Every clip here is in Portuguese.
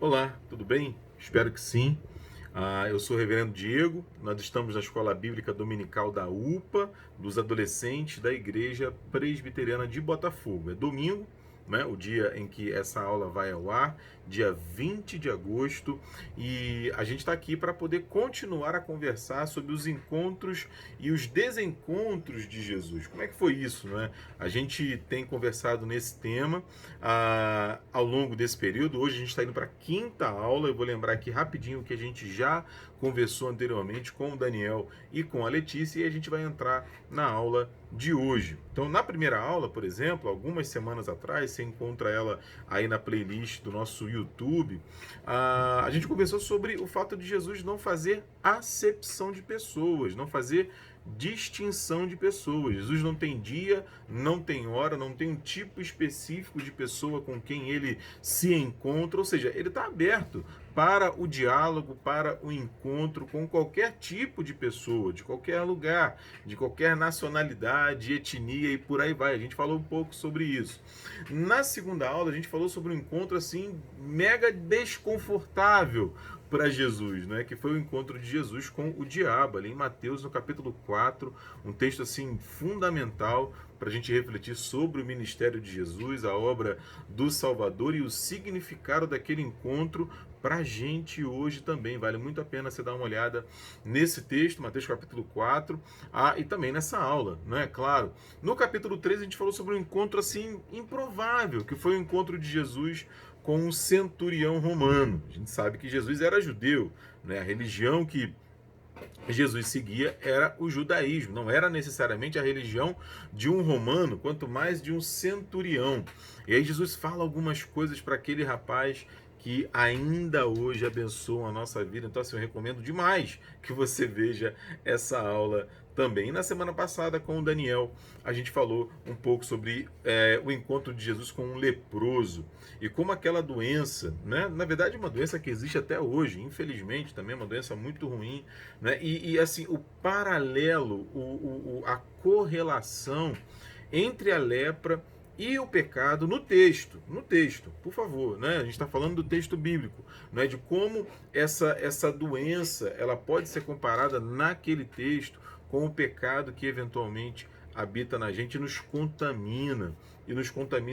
Olá, tudo bem? Espero que sim. Eu sou o Reverendo Diego, nós estamos na Escola Bíblica Dominical da UPA, dos adolescentes da Igreja Presbiteriana de Botafogo. É domingo, né, o dia em que essa aula vai ao ar, dia 20 de agosto, e a gente está aqui para poder continuar a conversar sobre os encontros e os desencontros de Jesus. Como é que foi isso, né? A gente tem conversado nesse tema ao longo desse período. Hoje a gente está indo para a quinta aula. Eu vou lembrar aqui rapidinho o que a gente já conversou anteriormente com o Daniel e com a Letícia, e a gente vai entrar na aula de hoje. Então, na primeira aula, por exemplo, algumas semanas atrás, você encontra ela aí na playlist do nosso YouTube, a gente conversou sobre o fato de Jesus não fazer acepção de pessoas, não fazer distinção de pessoas. Jesus não tem dia, não tem hora, não tem um tipo específico de pessoa com quem ele se encontra, ou seja, ele está aberto para o diálogo, para o encontro com qualquer tipo de pessoa, de qualquer lugar, de qualquer nacionalidade, etnia e por aí vai. A gente falou um pouco sobre isso. Na segunda aula, a gente falou sobre um encontro assim mega desconfortável para Jesus, né? Que foi o encontro de Jesus com o diabo, ali em Mateus, no capítulo 4, um texto assim fundamental para a gente refletir sobre o ministério de Jesus, a obra do Salvador e o significado daquele encontro para a gente hoje também. Vale muito a pena você dar uma olhada nesse texto, Mateus capítulo 4, e também nessa aula, né? Claro. No capítulo 3 a gente falou sobre um encontro assim improvável, que foi o encontro de Jesus com um centurião romano. A gente sabe que Jesus era judeu, né? A religião que Jesus seguia era o judaísmo, não era necessariamente a religião de um romano, quanto mais de um centurião. E aí Jesus fala algumas coisas para aquele rapaz que ainda hoje abençoam a nossa vida. Então, assim, eu recomendo demais que você veja essa aula também. E na semana passada, com o Daniel, a gente falou um pouco sobre o encontro de Jesus com um leproso e como aquela doença, né? Na verdade, uma doença que existe até hoje, infelizmente, também é uma doença muito ruim, né? E assim, o paralelo, a correlação entre a lepra e o pecado no texto, por favor, né? A gente está falando do texto bíblico, né? De como essa doença ela pode ser comparada naquele texto com o pecado que eventualmente habita na gente e nos contamina e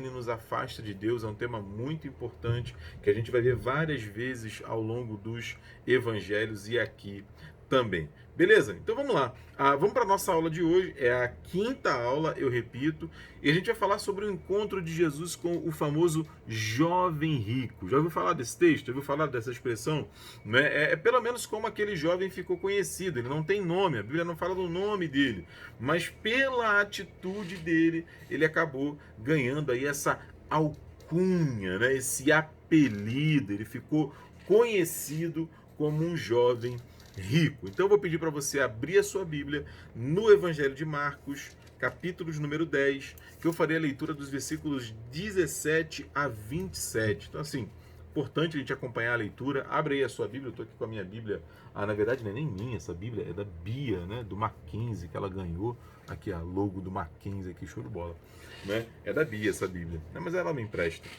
nos afasta de Deus. É um tema muito importante que a gente vai ver várias vezes ao longo dos evangelhos e aqui também. Beleza? Então vamos lá. Vamos para a nossa aula de hoje. É a quinta aula, eu repito. E a gente vai falar sobre o encontro de Jesus com o famoso jovem rico. Já ouviu falar desse texto? Já ouviu falar dessa expressão? Né? É pelo menos como aquele jovem ficou conhecido. Ele não tem nome, a Bíblia não fala do nome dele. Mas pela atitude dele, ele acabou ganhando aí essa alcunha, né? Esse apelido. Ele ficou conhecido como um jovem rico. Então eu vou pedir para você abrir a sua Bíblia no Evangelho de Marcos, capítulo número 10, que eu farei a leitura dos versículos 17 a 27. Então assim, importante a gente acompanhar a leitura. Abre aí a sua Bíblia, eu estou aqui com a minha Bíblia. Na verdade não é nem minha essa Bíblia, é da Bia, né, do Mackenzie, que ela ganhou. Aqui a logo do Mackenzie aqui, show de bola. Né? É da Bia essa Bíblia, né? Mas ela me empresta.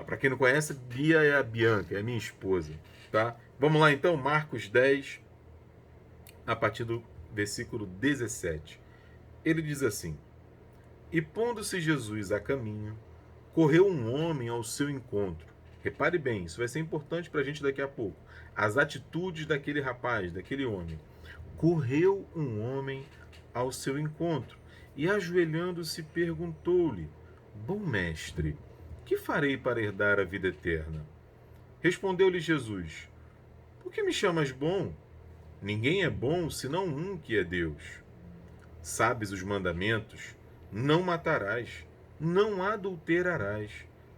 Para quem não conhece, Bia é a Bianca, é a minha esposa. Tá? Vamos lá então, Marcos 10, a partir do versículo 17. Ele diz assim: E pondo-se Jesus a caminho, correu um homem ao seu encontro. Repare bem, isso vai ser importante para a gente daqui a pouco. As atitudes daquele rapaz, daquele homem. Correu um homem ao seu encontro e, ajoelhando-se, perguntou-lhe: Bom mestre, que farei para herdar a vida eterna? Respondeu-lhe Jesus: Por que me chamas bom? Ninguém é bom senão um que é Deus. Sabes os mandamentos? Não matarás, não adulterarás,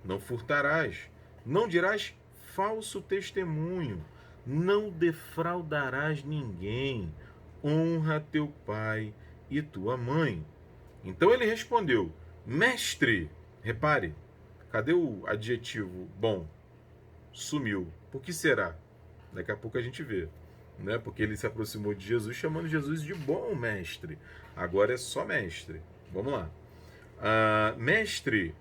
não furtarás, não dirás falso testemunho, não defraudarás ninguém, honra teu pai e tua mãe. Então ele respondeu: Mestre, repare, cadê o adjetivo bom? Sumiu. Por que será? Daqui a pouco a gente vê. Né? Porque ele se aproximou de Jesus chamando Jesus de bom mestre. Agora é só mestre. Vamos lá. Mestre,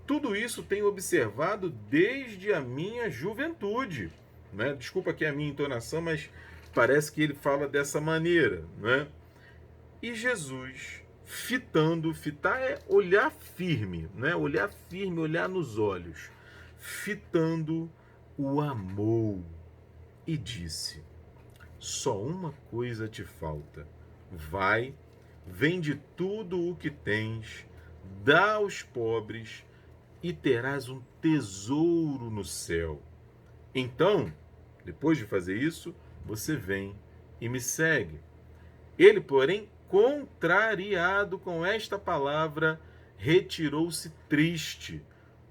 tudo isso tenho observado desde a minha juventude. Né? Desculpa aqui a minha entonação, mas parece que ele fala dessa maneira. Né? E Jesus, fitar é olhar firme, né? Olhar firme, olhar nos olhos. Fitando, o amou e disse: só uma coisa te falta. Vai, vende tudo o que tens, dá aos pobres e terás um tesouro no céu. Então, depois de fazer isso, você vem e me segue. Ele, porém, contrariado com esta palavra, retirou-se triste,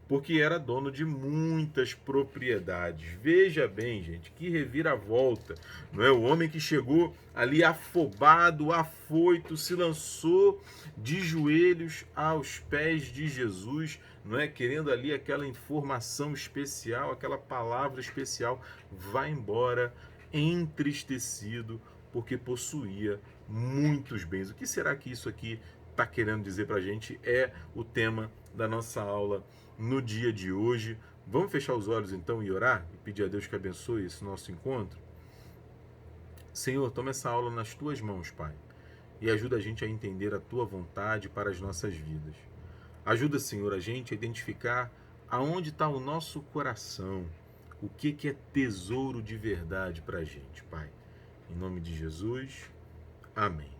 porque era dono de muitas propriedades. Veja bem, gente, que reviravolta. Não é o homem que chegou ali afobado, afoito, se lançou de joelhos aos pés de Jesus, não é querendo ali aquela informação especial, aquela palavra especial, vai embora entristecido porque possuía muitos bens. O que será que isso aqui está querendo dizer para a gente? É o tema da nossa aula no dia de hoje. Vamos fechar os olhos então e orar e pedir a Deus que abençoe esse nosso encontro? Senhor, toma essa aula nas tuas mãos, Pai, e ajuda a gente a entender a tua vontade para as nossas vidas. Ajuda, Senhor, a gente a identificar aonde está o nosso coração, o que é tesouro de verdade para a gente, Pai. Em nome de Jesus, amém.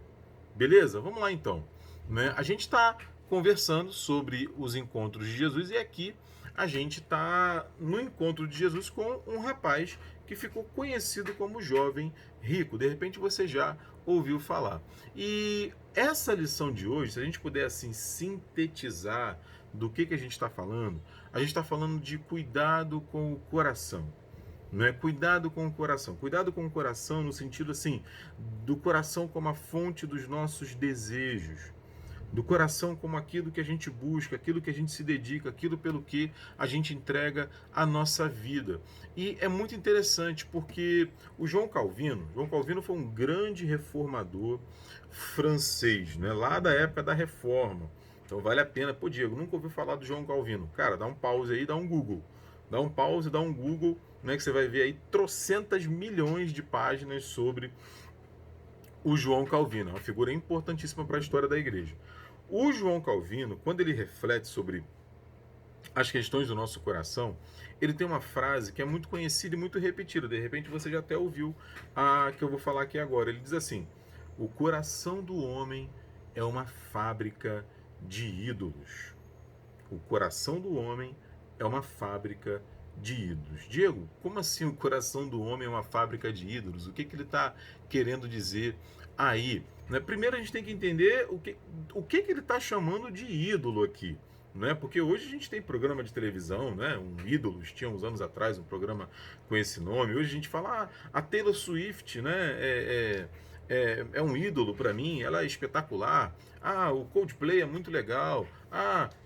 Beleza? Vamos lá então. Né? A gente está conversando sobre os encontros de Jesus e aqui a gente está no encontro de Jesus com um rapaz que ficou conhecido como jovem rico. De repente você já ouviu falar. E essa lição de hoje, se a gente puder assim sintetizar do que a gente está falando, a gente está falando de cuidado com o coração. Não é? Cuidado com o coração. Cuidado com o coração no sentido assim, do coração como a fonte dos nossos desejos. Do coração como aquilo que a gente busca, aquilo que a gente se dedica, aquilo pelo que a gente entrega a nossa vida. E é muito interessante porque o João Calvino foi um grande reformador francês, né? Lá da época da Reforma. Então vale a pena. Pô, Diego, nunca ouviu falar do João Calvino. Cara, dá um pause aí, dá um Google. Dá um pause, dá um Google, né, que você vai ver aí trocentas milhões de páginas sobre o João Calvino, uma figura importantíssima para a história da igreja. O João Calvino, quando ele reflete sobre as questões do nosso coração, ele tem uma frase que é muito conhecida e muito repetida. De repente você já até ouviu a que eu vou falar aqui agora. Ele diz assim: o coração do homem é uma fábrica de ídolos. O coração do homem é uma fábrica de ídolos. Diego, como assim o coração do homem é uma fábrica de ídolos? O que ele está querendo dizer aí? Né? Primeiro a gente tem que entender o que ele está chamando de ídolo aqui. Né? Porque hoje a gente tem programa de televisão, né? Um Ídolos, tinha uns anos atrás um programa com esse nome. Hoje a gente fala, a Taylor Swift, né? É um ídolo para mim, ela é espetacular. O Coldplay é muito legal.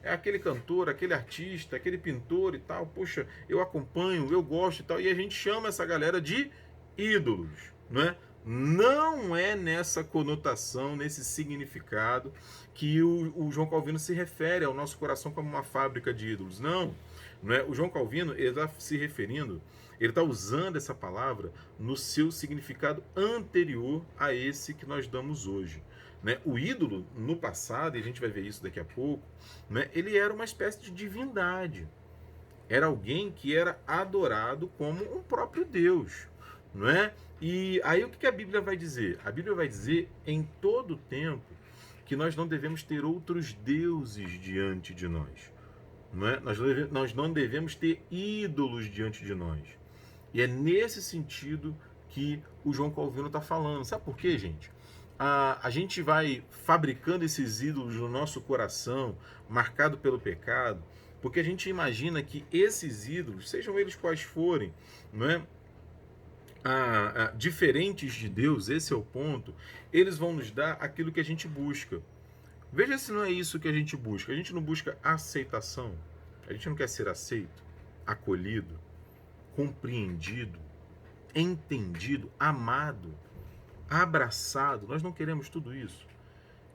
É aquele cantor, aquele artista, aquele pintor e tal. Poxa, eu acompanho, eu gosto e tal. E a gente chama essa galera de ídolos, né? Não é nessa conotação, nesse significado que o João Calvino se refere ao nosso coração como uma fábrica de ídolos. Não, não é? O João Calvino está se referindo, ele está usando essa palavra no seu significado anterior a esse que nós damos hoje. Né? O ídolo, no passado, e a gente vai ver isso daqui a pouco, né? Ele era uma espécie de divindade. Era alguém que era adorado como um próprio Deus. Não é? E aí o que a Bíblia vai dizer? A Bíblia vai dizer em todo tempo que nós não devemos ter outros deuses diante de nós. Não é? Nós não devemos ter ídolos diante de nós. E é nesse sentido que o João Calvino está falando. Sabe por quê, gente? A gente vai fabricando esses ídolos no nosso coração, marcado pelo pecado, porque a gente imagina que esses ídolos, sejam eles quais forem, não é? Diferentes de Deus, esse é o ponto, eles vão nos dar aquilo que a gente busca. Veja se não é isso que a gente busca. A gente não busca aceitação, a gente não quer ser aceito, acolhido, compreendido, entendido, amado, abraçado. Nós não queremos tudo isso.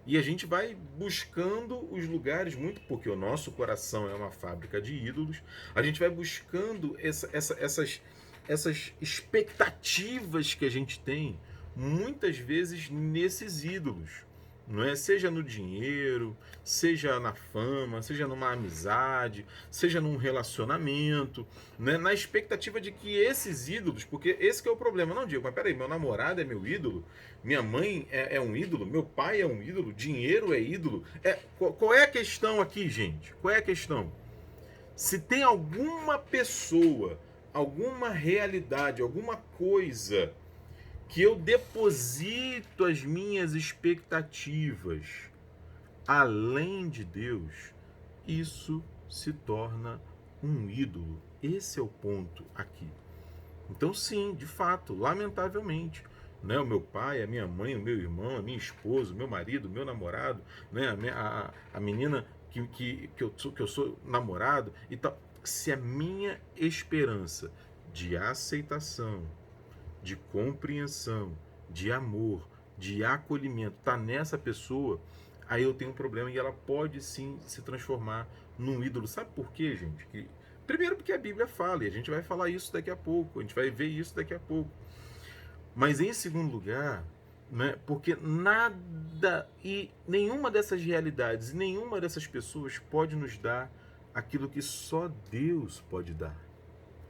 E a gente vai buscando os lugares muito, porque o nosso coração é uma fábrica de ídolos, a gente vai buscando essas expectativas que a gente tem, muitas vezes nesses ídolos. Não é? Seja no dinheiro, seja na fama, seja numa amizade, seja num relacionamento, né? Na expectativa de que esses ídolos, porque esse que é o problema, não digo, mas peraí, meu namorado é meu ídolo, minha mãe é um ídolo, meu pai é um ídolo, dinheiro é ídolo. Qual é a questão aqui, gente? Qual é a questão? Se tem alguma pessoa, alguma realidade, alguma coisa que eu deposito as minhas expectativas além de Deus, isso se torna um ídolo. Esse é o ponto aqui. Então, sim, de fato, lamentavelmente, né, o meu pai, a minha mãe, o meu irmão, a minha esposa, o meu marido, o meu namorado, né, a menina que eu sou namorado e tal. Se a minha esperança de aceitação, de compreensão, de amor, de acolhimento está nessa pessoa, aí eu tenho um problema e ela pode sim se transformar num ídolo. Sabe por quê, gente? Primeiro porque a Bíblia fala, e a gente vai falar isso daqui a pouco, a gente vai ver isso daqui a pouco. Mas em segundo lugar, né, porque nada e nenhuma dessas realidades, nenhuma dessas pessoas pode nos dar aquilo que só Deus pode dar.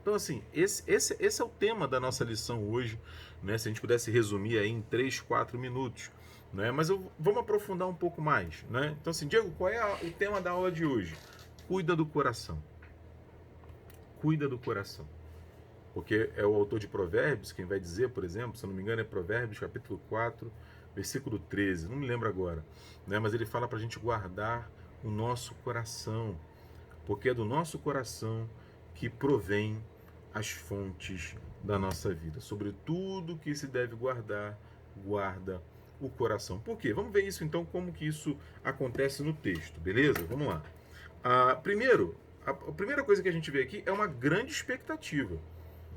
Então, assim, esse é o tema da nossa lição hoje, né? Se a gente pudesse resumir aí em 3, 4 minutos, né? Mas vamos aprofundar um pouco mais, né? Então, assim, Diego, qual é o tema da aula de hoje? Cuida do coração. Cuida do coração. Porque é o autor de Provérbios quem vai dizer, por exemplo, se eu não me engano, é Provérbios capítulo 4, versículo 13, não me lembro agora, né? Mas ele fala para a gente guardar o nosso coração, porque é do nosso coração que provém as fontes da nossa vida. Sobre tudo que se deve guardar, guarda o coração. Por quê? Vamos ver isso então, como que isso acontece no texto, beleza? Vamos lá. Primeiro, a primeira coisa que a gente vê aqui é uma grande expectativa.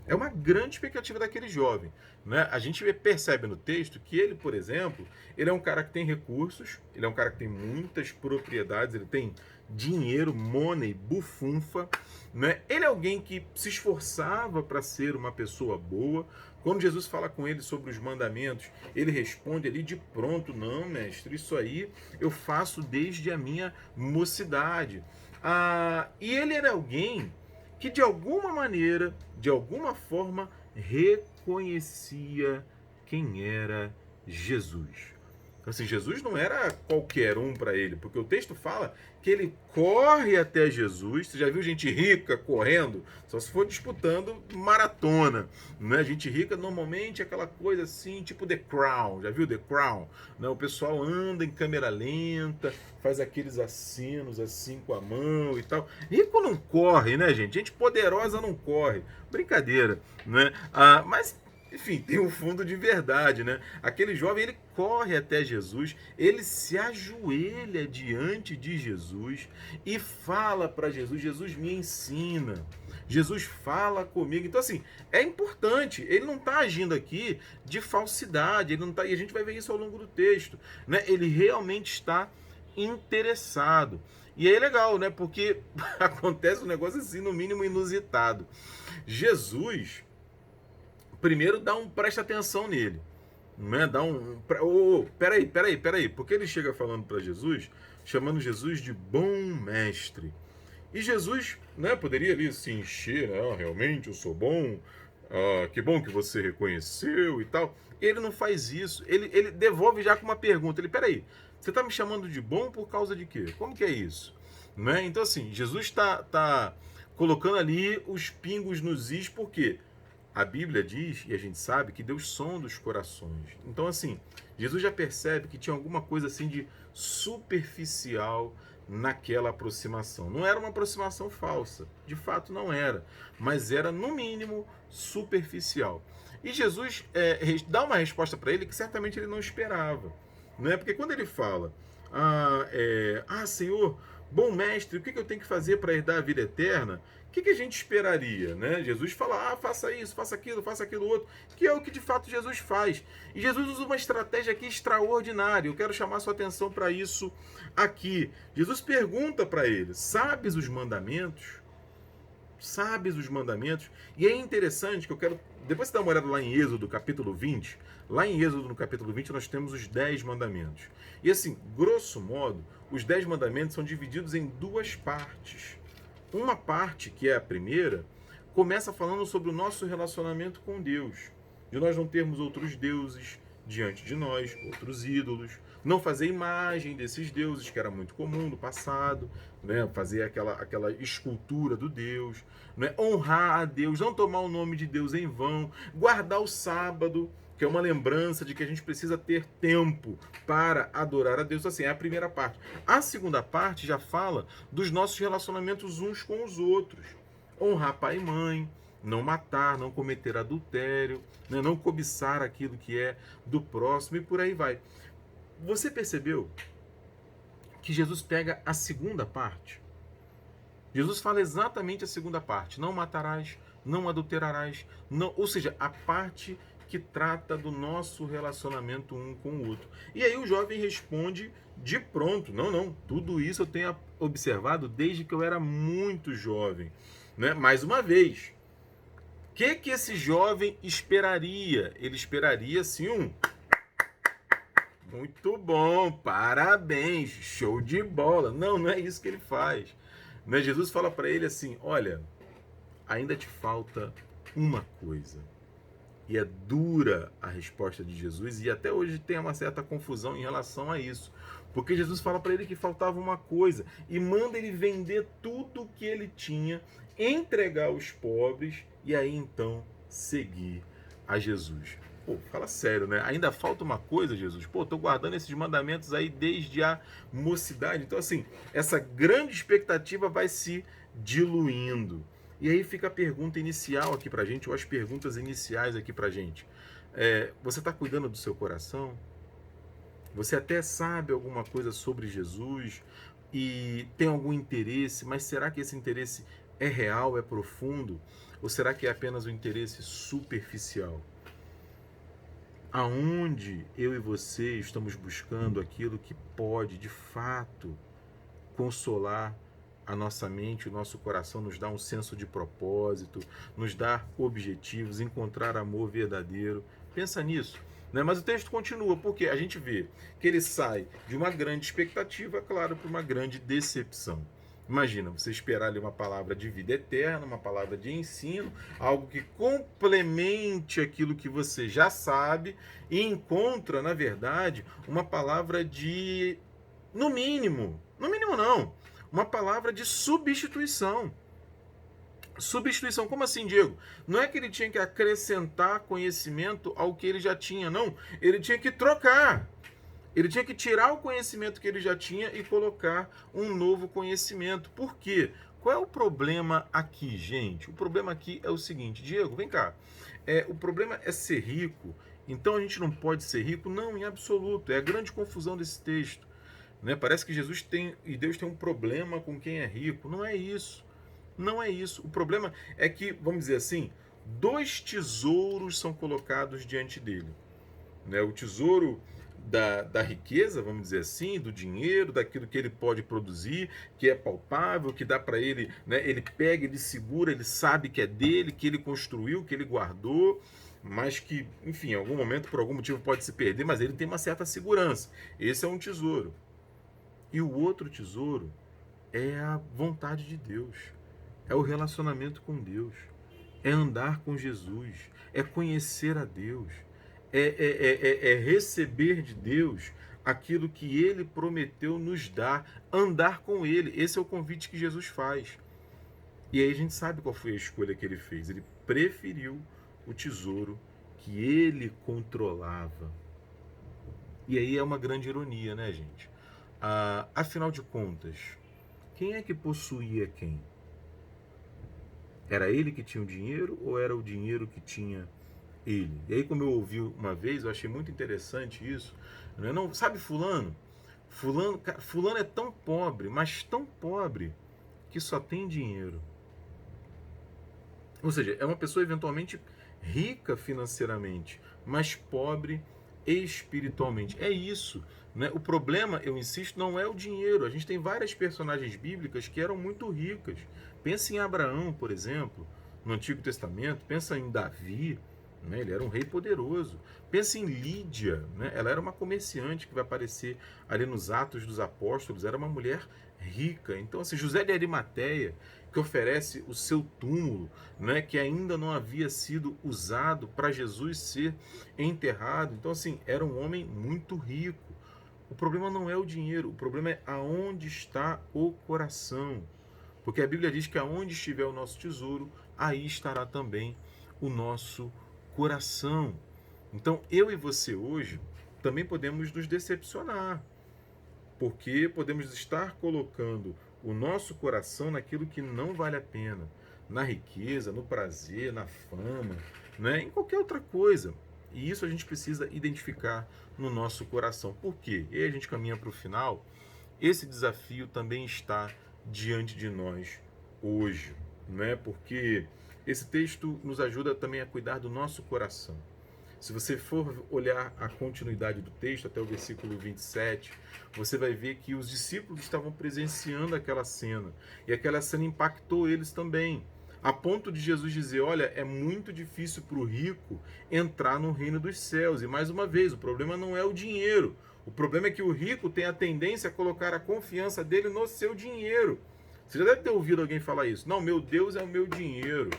É uma grande expectativa daquele jovem, né? A gente percebe no texto que ele, por exemplo, ele é um cara que tem recursos, ele é um cara que tem muitas propriedades, ele tem dinheiro, money, bufunfa, né? Ele é alguém que se esforçava para ser uma pessoa boa. Quando Jesus fala com ele sobre os mandamentos, ele responde ali de pronto: não, mestre, isso aí eu faço desde a minha mocidade. E ele era alguém que de alguma maneira, de alguma forma, reconhecia quem era Jesus. Então, assim, Jesus não era qualquer um para ele, porque o texto fala que ele corre até Jesus. Você já viu gente rica correndo? Só se for disputando maratona, né? Gente rica normalmente é aquela coisa assim, tipo The Crown. Já viu The Crown? Né? O pessoal anda em câmera lenta, faz aqueles acenos assim com a mão e tal. Rico não corre, né, gente? Gente poderosa não corre. Brincadeira, né? Mas enfim, tem um fundo de verdade, né? Aquele jovem, ele corre até Jesus, ele se ajoelha diante de Jesus e fala para Jesus: Jesus, me ensina. Jesus, fala comigo. Então, assim, é importante. Ele não está agindo aqui de falsidade, ele não tá, e a gente vai ver isso ao longo do texto, né? Ele realmente está interessado. E aí é legal, né? Porque acontece um negócio assim, no mínimo inusitado. Jesus primeiro presta atenção nele, né? Peraí, porque ele chega falando para Jesus, chamando Jesus de bom mestre. E Jesus, né, poderia ali se encher, né? Realmente eu sou bom, que bom que você reconheceu e tal. Ele não faz isso, ele devolve já com uma pergunta. Peraí, você está me chamando de bom por causa de quê? Como que é isso? Né? Então, assim, Jesus está colocando ali os pingos nos is, por quê? A Bíblia diz, e a gente sabe, que Deus sonda os corações. Então, assim, Jesus já percebe que tinha alguma coisa assim de superficial naquela aproximação. Não era uma aproximação falsa, de fato não era, mas era, no mínimo, superficial. E Jesus dá uma resposta para ele que certamente ele não esperava. Né? Porque quando ele fala, Senhor, Bom mestre, o que eu tenho que fazer para herdar a vida eterna? O que a gente esperaria, né? Jesus fala, faça isso, faça aquilo outro, que é o que de fato Jesus faz. E Jesus usa uma estratégia aqui extraordinária. Eu quero chamar sua atenção para isso aqui. Jesus pergunta para ele: sabes os mandamentos? Sabes os mandamentos? E é interessante que eu quero... Depois você dá uma olhada lá em Êxodo, capítulo 20. Lá em Êxodo, no capítulo 20, nós temos os 10 mandamentos. E assim, grosso modo, os 10 mandamentos são divididos em duas partes. Uma parte, que é a primeira, começa falando sobre o nosso relacionamento com Deus. De nós não termos outros deuses diante de nós, outros ídolos. Não fazer imagem desses deuses, que era muito comum no passado, né? Fazer aquela escultura do Deus, né? Honrar a Deus, não tomar o nome de Deus em vão, guardar o sábado, que é uma lembrança de que a gente precisa ter tempo para adorar a Deus. Assim, é a primeira parte. A segunda parte já fala dos nossos relacionamentos uns com os outros. Honrar pai e mãe, não matar, não cometer adultério, né? Não cobiçar aquilo que é do próximo e por aí vai. Você percebeu que Jesus pega a segunda parte? Jesus fala exatamente a segunda parte. Não matarás, não adulterarás, não, ou seja, a parte que trata do nosso relacionamento um com o outro. E aí o jovem responde de pronto: não, tudo isso eu tenho observado desde que eu era muito jovem. Né? Mais uma vez, o que esse jovem esperaria? Ele esperaria, sim, muito bom, parabéns, show de bola. Não é isso que ele faz. Né? Jesus fala para ele assim: olha, ainda te falta uma coisa. E é dura a resposta de Jesus, e até hoje tem uma certa confusão em relação a isso. Porque Jesus fala para ele que faltava uma coisa, e manda ele vender tudo que ele tinha, entregar aos pobres, e aí então seguir a Jesus. Pô, fala sério, né? Ainda falta uma coisa, Jesus? Pô, tô guardando esses mandamentos aí desde a mocidade. Então, assim, essa grande expectativa vai se diluindo. E aí fica a pergunta inicial aqui pra gente, ou as perguntas iniciais aqui pra gente. Você está cuidando do seu coração? Você até sabe alguma coisa sobre Jesus e tem algum interesse, mas será que esse interesse é real, é profundo? Ou será que é apenas um interesse superficial? Aonde eu e você estamos buscando aquilo que pode, de fato, consolar a nossa mente, o nosso coração, nos dar um senso de propósito, nos dar objetivos, encontrar amor verdadeiro. Pensa nisso. Né? Mas o texto continua, porque a gente vê que ele sai de uma grande expectativa, claro, para uma grande decepção. Imagina, você esperar ali uma palavra de vida eterna, uma palavra de ensino, algo que complemente aquilo que você já sabe, e encontra, na verdade, uma palavra de, no mínimo não, uma palavra de substituição. Substituição, como assim, Diego? Não é que ele tinha que acrescentar conhecimento ao que ele já tinha, não. Ele tinha que trocar. Ele tinha que tirar o conhecimento que ele já tinha e colocar um novo conhecimento. Por quê? Qual é o problema aqui, gente? O problema aqui é o seguinte: Diego, vem cá. O problema é ser rico, então a gente não pode ser rico? Não, em absoluto. É a grande confusão desse texto. Né? Parece que Jesus tem e Deus tem um problema com quem é rico. Não é isso. Não é isso. O problema é que, vamos dizer assim, dois tesouros são colocados diante dele. Né? O tesouro da riqueza, vamos dizer assim, do dinheiro, daquilo que ele pode produzir, que é palpável, que dá para ele, né? Ele pega, ele segura, ele sabe que é dele, que ele construiu, que ele guardou, mas que, enfim, em algum momento, por algum motivo, pode se perder, mas ele tem uma certa segurança. Esse é um tesouro. E o outro tesouro é a vontade de Deus, é o relacionamento com Deus, é andar com Jesus, é conhecer a Deus, é receber de Deus aquilo que Ele prometeu nos dar, andar com Ele. Esse é o convite que Jesus faz. E aí a gente sabe qual foi a escolha que Ele fez. Ele preferiu o tesouro que Ele controlava. E aí é uma grande ironia, né, gente? Afinal de contas, quem é que possuía quem? Era ele que tinha o dinheiro ou era o dinheiro que tinha ele? E aí, como eu ouvi uma vez, eu achei muito interessante isso. Né? Não, sabe fulano? Fulano é tão pobre, mas tão pobre, que só tem dinheiro. Ou seja, é uma pessoa eventualmente rica financeiramente, mas pobre espiritualmente. É isso, né? O problema, eu insisto, não é o dinheiro. A gente tem várias personagens bíblicas que eram muito ricas. Pensa em Abraão, por exemplo, no Antigo Testamento. Pensa em Davi, né? Ele era um rei poderoso. Pensa em Lídia, né? Ela era uma comerciante que vai aparecer ali nos Atos dos Apóstolos. Era uma mulher rica. Então, assim, José de Arimateia, que oferece o seu túmulo, né, que ainda não havia sido usado para Jesus ser enterrado. Então, assim, era um homem muito rico. O problema não é o dinheiro, o problema é aonde está o coração. Porque a Bíblia diz que aonde estiver o nosso tesouro, aí estará também o nosso coração. Então, eu e você hoje também podemos nos decepcionar, porque podemos estar colocando o nosso coração naquilo que não vale a pena, na riqueza, no prazer, na fama, né? Em qualquer outra coisa. E isso a gente precisa identificar no nosso coração. Por quê? E aí a gente caminha para o final. Esse desafio também está diante de nós hoje, né? Porque esse texto nos ajuda também a cuidar do nosso coração. Se você for olhar a continuidade do texto, até o versículo 27, você vai ver que os discípulos estavam presenciando aquela cena. E aquela cena impactou eles também. A ponto de Jesus dizer: olha, é muito difícil para o rico entrar no reino dos céus. E mais uma vez, o problema não é o dinheiro. O problema é que o rico tem a tendência a colocar a confiança dele no seu dinheiro. Você já deve ter ouvido alguém falar isso. Não, meu Deus é o meu dinheiro.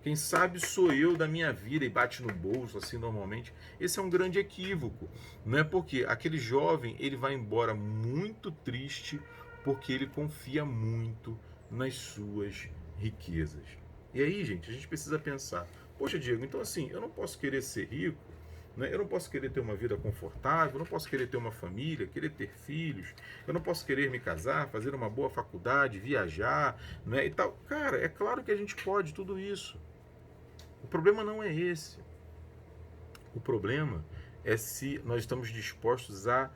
Quem sabe sou eu da minha vida, e bate no bolso assim normalmente. Esse é um grande equívoco, não é? Porque aquele jovem, ele vai embora muito triste porque ele confia muito nas suas riquezas. E aí, gente, a gente precisa pensar: poxa, Diego, então assim, eu não posso querer ser rico, né? Eu não posso querer ter uma vida confortável, eu não posso querer ter uma família, querer ter filhos, eu não posso querer me casar, fazer uma boa faculdade, viajar, né, e tal. Cara, é claro que a gente pode tudo isso. O problema não é esse. O problema é se nós estamos dispostos a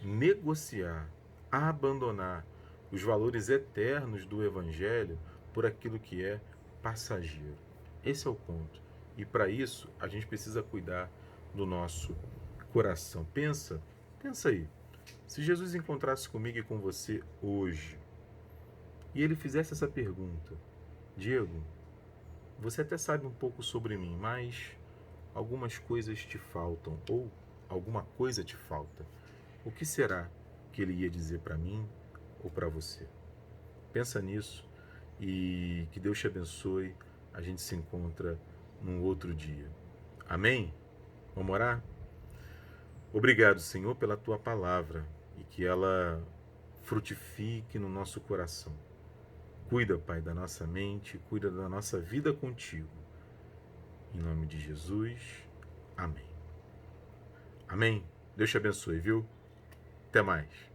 negociar, a abandonar os valores eternos do Evangelho por aquilo que é passageiro. Esse é o ponto. E para isso, a gente precisa cuidar do nosso coração. Pensa aí. Se Jesus encontrasse comigo e com você hoje, e ele fizesse essa pergunta: Diego, você até sabe um pouco sobre mim, mas algumas coisas te faltam, ou alguma coisa te falta. O que será que ele ia dizer para mim ou para você? Pensa nisso e que Deus te abençoe. A gente se encontra num outro dia. Amém? Vamos orar? Obrigado, Senhor, pela tua palavra e que ela frutifique no nosso coração. Cuida, Pai, da nossa mente, cuida da nossa vida contigo. Em nome de Jesus, amém. Amém? Deus te abençoe, viu? Até mais.